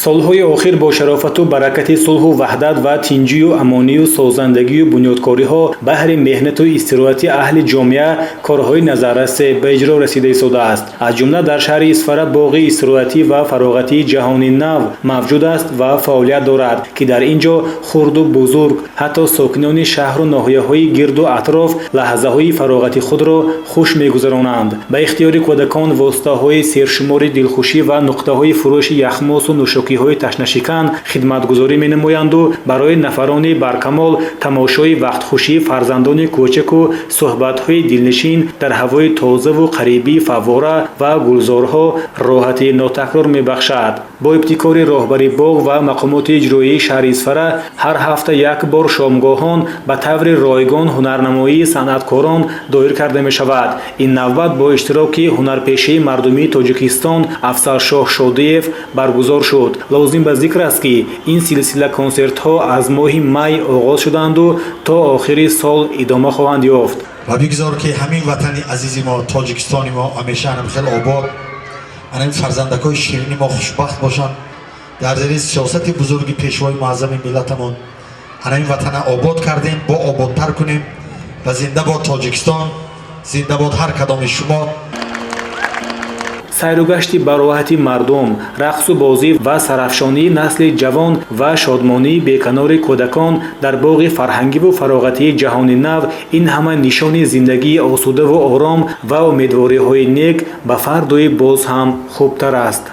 солҳои охир бо шарофату баракати сулҳу ваҳдат ва тинҷию амонию созандагию бунёдкориҳо баҳри меҳнату истироҳати аҳли ҷомеа корҳои назаррасе ба иҷро расида истодааст. Аз ҷумла дар шаҳри Исфара боғи истироҳатӣ ва фароғатии ҷаҳони нав мавҷуд аст ва фаъолият дорад, ки дар ин ҷо хурду бузург, ҳатто сокинони шаҳру ноҳияҳои гирду атроф лаҳзаҳои фароғати худро хуш мегузаронанд. ба ихтиёри кӯдакон воситаҳои сершумори дилхушӣ ва нуқтаҳои фурӯши яхмосу нӯшокиҳои ташнашикан хидматгузорӣ менамоянду барои нафарони баркамол тамошои вақтхушии фарзандони кӯчаку суҳбатҳои дилнишин дар ҳавои тозаву қарибии фаввора ва гулзорҳо роҳатии нотакрор мебахшад. бо ибтикори роҳбари боғ ва мақомоти иҷроии шаҳри Исфара ҳар ҳафта як бор шомгоҳон ба таври ройгон ҳунарнамоии санъаткорон доир карда мешавад. ин навбат бо иштироки ҳунарпешии мардумии Тоҷикистон Афзалшоҳ Шодиев баргузор шуд. лозим ба зикр аст, ки ин силсила консертҳо аз моҳи май оғоз шуданду то охири сол идома хоҳанд ёфт. ва бигзор ки ҳамин ватани азизи мо Тоҷикистони мо ҳамеша хел обод, ҳамин фарзандакои ширини мо хушбахт бошанд. дар зери сиёсати бузурги пешвои муаззами миллатамон ҳамин ватана обод кардем, бо ободтар кунем ва зинда бод Тоҷикистон, зинда бод ҳар кадоми шумо. сайругашти бароҳати мардум, рақсу бозӣ ва сарафшонии насли ҷавон ва шодмонии беканори кӯдакон дар боғи фарҳангиву фароғатии ҷаҳони нав, ин ҳама нишони зиндагии осудаву ором ва умедвориҳои нек ба фардои боз ҳам хубтар аст.